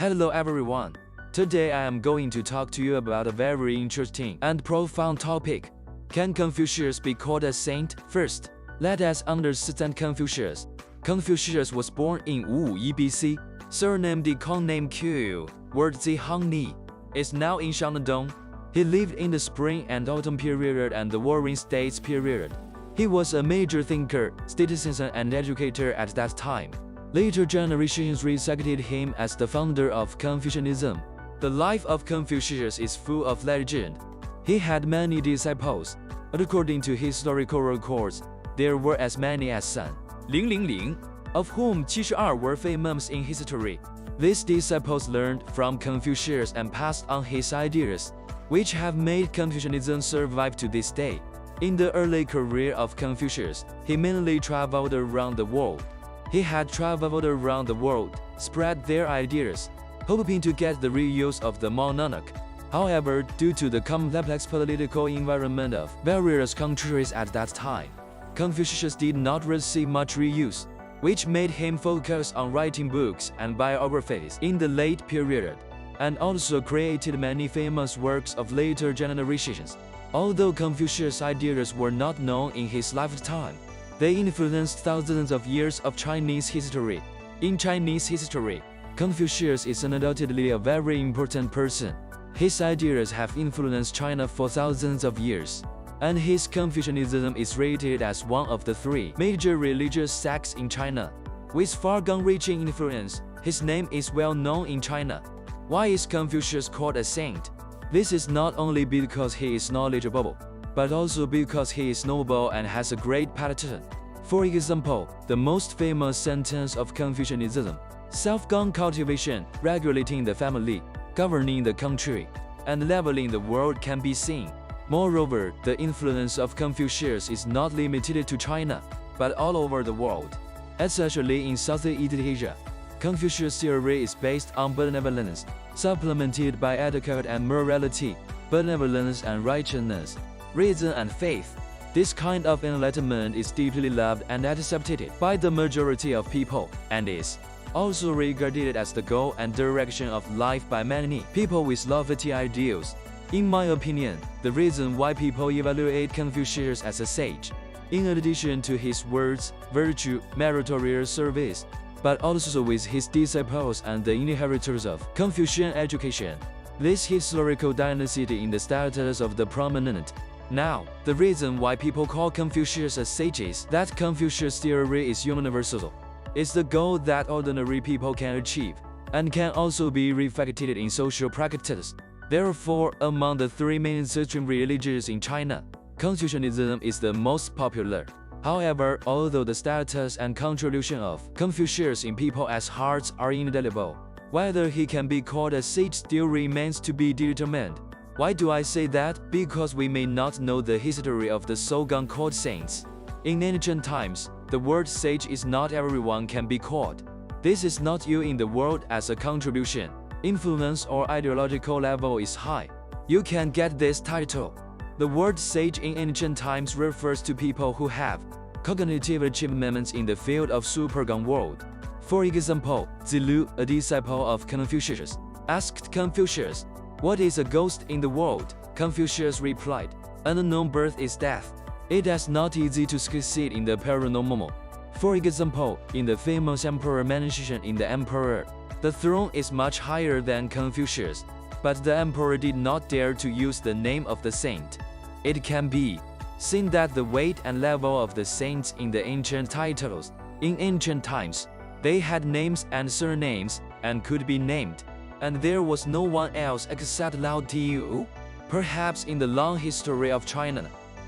Hello everyone. Today I am going to talk to you about a very interesting and profound topic. Can Confucius be called a saint? First, let us understand Confucius. Confucius was born in 551 BC, surnamed the Kong name Q, word Zihangni, is now in Shandong. He lived in the spring and autumn period and the Warring States period. He was a major thinker, statesman and educator at that time. Later generations respected him as the founder of Confucianism. The life of Confucius is full of legend. He had many disciples. According to historical records, there were as many as 3,000, of whom 72 were famous in history. These disciples learned from Confucius and passed on his ideas, which have made Confucianism survive to this day. In the early career of Confucius, he mainly traveled around the world. He had traveled around the world, spread their ideas, hoping to get the real use of the monarch. However, due to the complex political environment of various countries at that time, Confucius did not receive much reuse, which made him focus on writing books and biographies in the late period, and also created many famous works of later generations. Although Confucius' ideas were not known in his lifetime, they influenced thousands of years of Chinese history. In Chinese history, Confucius is undoubtedly a very important person. His ideas have influenced China for thousands of years, and his Confucianism is rated as one of the 3 major religious sects in China. With far-reaching influence, his name is well known in China. Why is Confucius called a saint? This is not only because he is knowledgeable, but also because he is noble and has a great pattern. For example, the most famous sentence of Confucianism, self-gong cultivation, regulating the family, governing the country, and leveling the world can be seen. Moreover, the influence of Confucius is not limited to China, but all over the world, especially in Southeast Asia. Confucius' theory is based on benevolence, supplemented by etiquette and morality, benevolence and righteousness, reason and faith. This kind of enlightenment is deeply loved and accepted by the majority of people, and is also regarded as the goal and direction of life by many people with lofty ideals. In my opinion, the reason why people evaluate Confucius as a sage, in addition to his words, virtue, meritorious service, but also with his disciples and the inheritors of Confucian education, this historical dynasty in the status of the prominent. Now, the reason why people call Confucius a sage is that Confucius' theory is universal. It's the goal that ordinary people can achieve, and can also be reflected in social practice. Therefore, among the 3 mainstream religions in China, Confucianism is the most popular. However, although the status and contribution of Confucius in people's hearts are indelible, whether he can be called a sage still remains to be determined. Why do I say that? Because we may not know the history of the so-called saints. In ancient times, the word sage is not everyone can be called. This is not you in the world as a contribution, influence or ideological level is high. You can get this title. The word sage in ancient times refers to people who have cognitive achievements in the field of super-gone world. For example, Zilu, a disciple of Confucius, asked Confucius, "What is a ghost in the world?" Confucius replied, "Unknown birth is death. It is not easy to succeed in the paranormal." For example, in the famous emperor mansion in the emperor, the throne is much higher than Confucius, but the emperor did not dare to use the name of the saint. It can be seen that the weight and level of the saints in the ancient titles. In ancient times, they had names and surnames, and could be named, and there was no one else except Lao Tzu. Perhaps in the long history of China,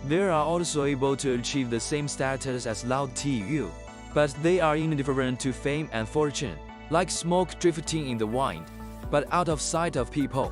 they are also able to achieve the same status as Lao Tzu, but they are indifferent to fame and fortune, like smoke drifting in the wind, but out of sight of people.